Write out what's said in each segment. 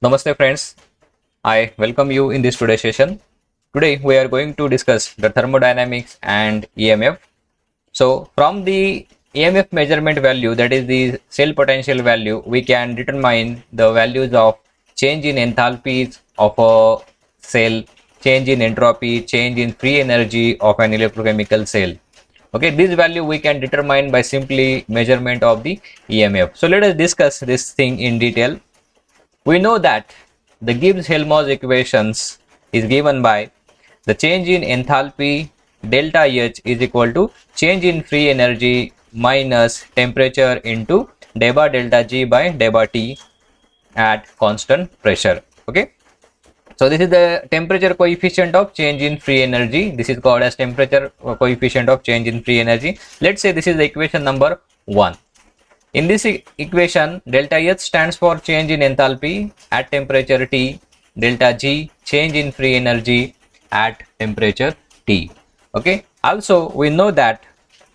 Namaste friends, I welcome you in this today's session. Today we are going to discuss the thermodynamics and EMF. So from the EMF measurement value, that is the cell potential value, we can determine the values of change in enthalpies of a cell, change in entropy, change in free energy of an electrochemical cell. Okay, this value we can determine by simply measurement of the EMF. So let us discuss this thing in detail. We know that the Gibbs-Helmholtz equations is given by the change in enthalpy delta H is equal to change in free energy minus temperature into deba delta G by deba T at constant pressure. Okay. So this is the temperature coefficient of change in free energy. This is called as temperature coefficient of change in free energy. Let's say this is the equation number 1. In this equation, delta H stands for change in enthalpy at temperature T, delta G change in free energy at temperature T. Okay. Also, we know that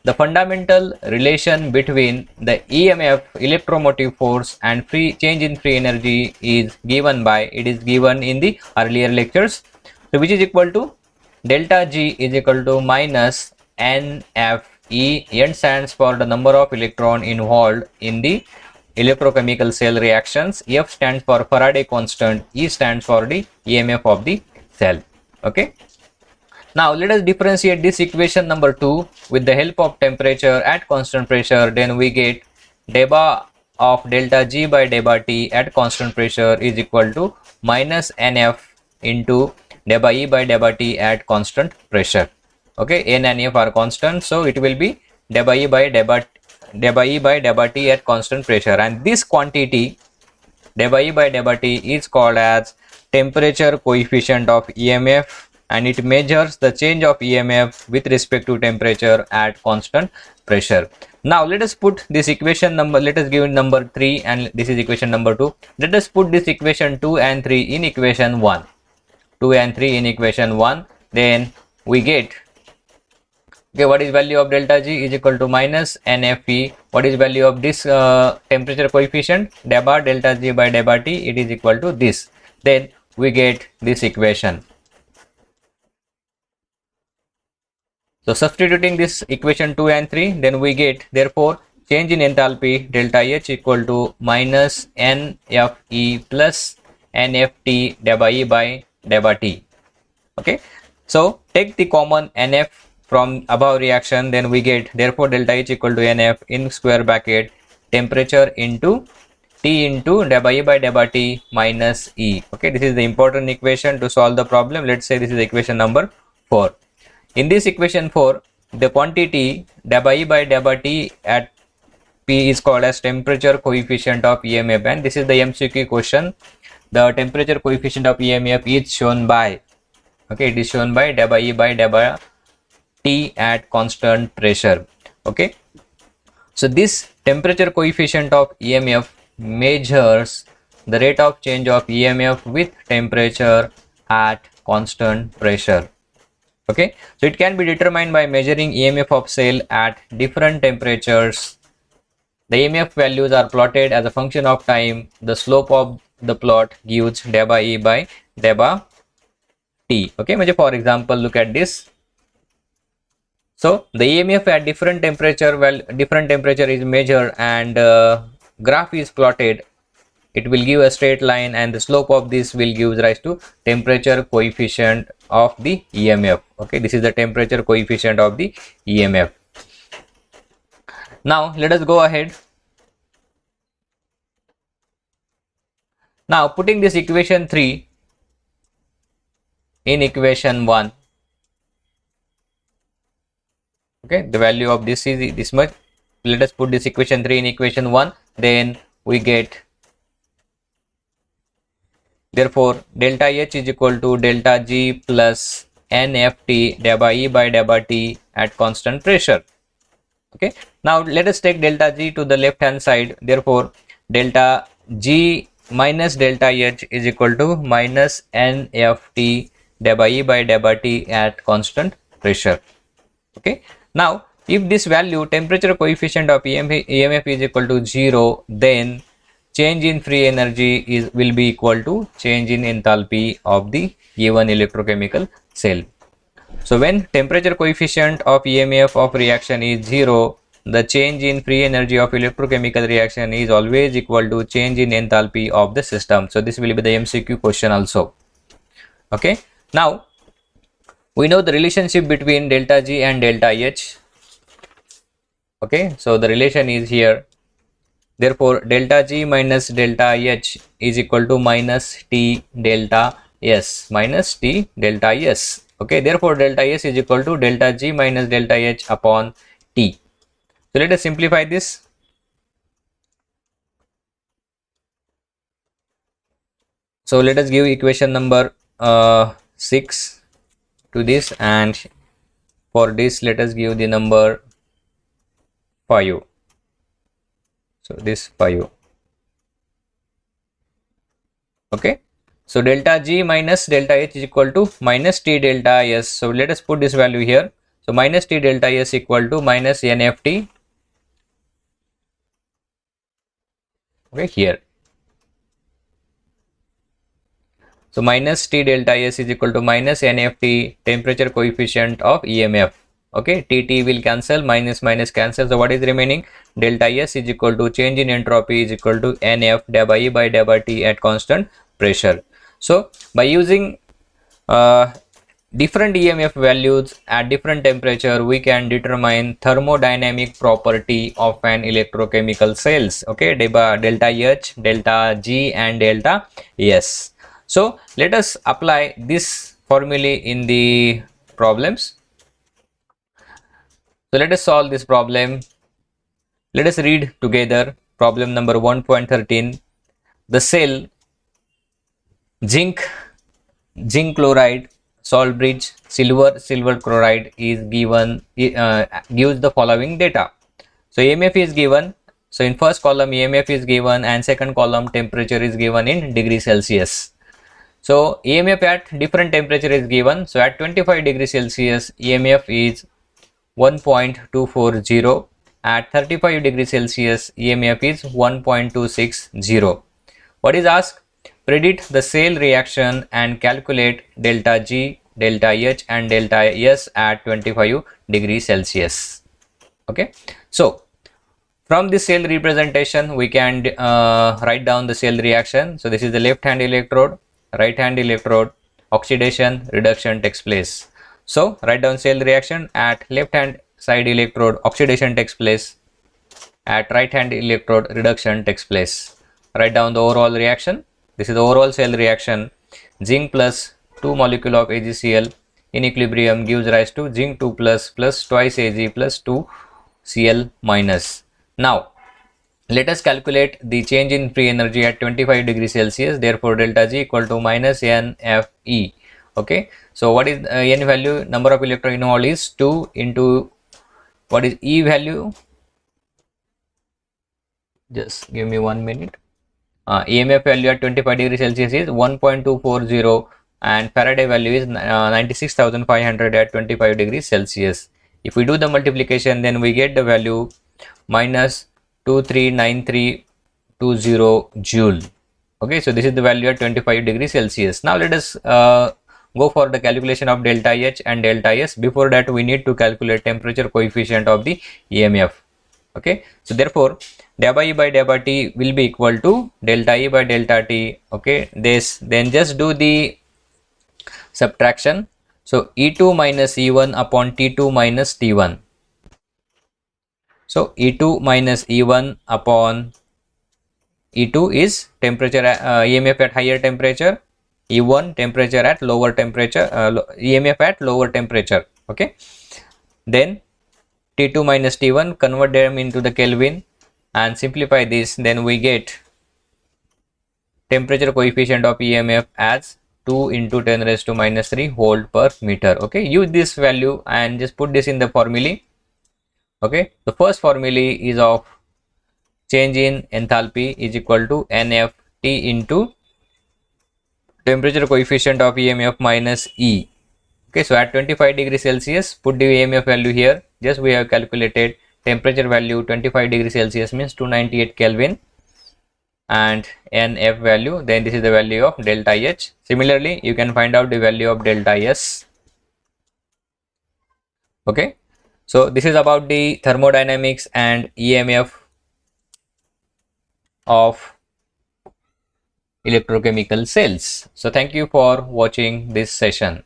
the fundamental relation between the EMF, electromotive force, and change in free energy is given by, it is given in the earlier lectures. So which is equal to delta G is equal to minus NF. N stands for the number of electron involved in the electrochemical cell reactions. F stands for Faraday constant. E stands for the EMF of the cell. Okay. Now let us differentiate this equation number 2 with the help of temperature at constant pressure. Then we get deba of delta G by deba T at constant pressure is equal to minus NF into deba E by deba T at constant pressure. Okay, N and F are constant, so it will be deba E by deba T at constant pressure, and this quantity deba E by deba T is called as temperature coefficient of EMF, and it measures the change of EMF with respect to temperature at constant pressure. Now let us put this equation number, let us give number 3 and this is equation number 2. Let us put this equation 2 and 3 in equation 1. 2 and 3 in equation 1. Then we get, okay, what is value of delta G is equal to minus NFE. What is value of this temperature coefficient? Deba delta G by deba T, it is equal to this. Then we get this equation. So substituting this equation 2 and 3, then we get, therefore, change in enthalpy delta H equal to minus NFE plus NFT deba E by deba T. Okay. So take the common NF from above reaction, then we get, therefore delta H equal to NF in square bracket temperature into T into deba E by deba T minus E. Okay, this is the important equation to solve the problem. Let's say this is equation number 4. In this equation 4, the quantity deba E by deba T at P is called as temperature coefficient of EMF, and this is the MCQ question. The temperature coefficient of EMF is shown by, okay, it is shown by deba E by deba T at constant pressure. Okay, so this temperature coefficient of EMF measures the rate of change of EMF with temperature at constant pressure. Okay, so it can be determined by measuring EMF of cell at different temperatures. The EMF values are plotted as a function of time. The slope of the plot gives deba E by deba T. Okay, for example, look at this. So the EMF at different temperature is measured, and graph is plotted. It will give a straight line, and the slope of this will give rise to temperature coefficient of the EMF. Okay, this is the temperature coefficient of the EMF. Now let us go ahead. Now putting this equation 3 in equation 1. Okay, the value of this is this much. Let us put this equation 3 in equation 1. Then we get, therefore delta H is equal to delta G plus NFT deba E by deba T at constant pressure. Okay, now let us take delta G to the left hand side. Therefore delta G minus delta H is equal to minus NFT deba E by deba T at constant pressure. Okay, now if this value temperature coefficient of EMF is equal to 0, then change in free energy will be equal to change in enthalpy of the given electrochemical cell. So when temperature coefficient of EMF of reaction is 0, the change in free energy of electrochemical reaction is always equal to change in enthalpy of the system. So this will be the MCQ question also. Okay. Now we know the relationship between delta G and delta H. Okay. So the relation is here. Therefore, delta G minus delta H is equal to minus T delta S, minus T delta S. Okay, therefore delta S is equal to delta G minus delta H upon T. So let us simplify this. So let us give equation number 6 to this, and for this let us give the number 5. So this 5. Okay. So delta G minus delta H is equal to minus T delta S. So let us put this value here. So minus T delta S equal to minus NFT. Okay, here. So minus T delta S is equal to minus NFT, temperature coefficient of EMF. Okay, TT will cancel, minus minus cancel. So what is remaining? Delta S is equal to change in entropy is equal to NF delta E by delta T at constant pressure. So by using different EMF values at different temperature, we can determine thermodynamic property of an electrochemical cells. Okay, delta H, delta G and delta S. So let us apply this formulae in the problems. So let us solve this problem. Let us read together problem number 1.13. The cell zinc chloride, salt bridge, silver chloride is given, gives the following data. So EMF is given. So in first column EMF is given and second column temperature is given in degree Celsius. So EMF at different temperature is given. So at 25 degrees Celsius EMF is 1.240. At 35 degrees Celsius EMF is 1.260. What is asked? Predict the cell reaction and calculate delta G, delta H and delta S at 25 degrees Celsius. Okay. So from this cell representation we can write down the cell reaction. So this is the left hand electrode, right hand electrode, oxidation, reduction takes place. So write down cell reaction. At left hand side electrode oxidation takes place, at right hand electrode reduction takes place. Write down the overall reaction. This is the overall cell reaction. Zinc plus 2 molecule of AgCl in equilibrium gives rise to zinc 2 plus twice Ag plus 2 Cl minus. Now let us calculate the change in free energy at 25 degrees Celsius. Therefore delta G equal to minus NFE. Okay, so what is N value? Number of electron involved is 2 into what is E value? Just give me 1 minute. EMF value at 25 degrees Celsius is 1.240 and Faraday value is 96,500 at 25 degrees Celsius. If we do the multiplication, then we get the value minus 239320 joule. Okay, so this is the value at 25 degrees Celsius. Now let us go for the calculation of delta H and delta S. Before that we need to calculate temperature coefficient of the EMF. Okay, so therefore delta E by delta T will be equal to delta E by delta T. Okay, then just do the subtraction. So E2 minus E1 upon T2 minus T1. So E2 minus E1 upon E2 is temperature EMF at higher temperature, E1 temperature at lower temperature, EMF at lower temperature. Okay, then T2 minus T1, convert them into the Kelvin and simplify this, then we get temperature coefficient of EMF as 2 into 10 raised to minus 3 volt per meter. Okay, use this value and just put this in the formulae. Okay, the first formulae is of change in enthalpy is equal to NFT into temperature coefficient of EMF minus E. Okay, so at 25 degrees Celsius, put the EMF value here. Just we have calculated temperature value 25 degrees Celsius means 298 Kelvin. and NF value, then this is the value of delta H. Similarly, you can find out the value of delta S. Okay, so this is about the thermodynamics and EMF of electrochemical cells. So thank you for watching this session.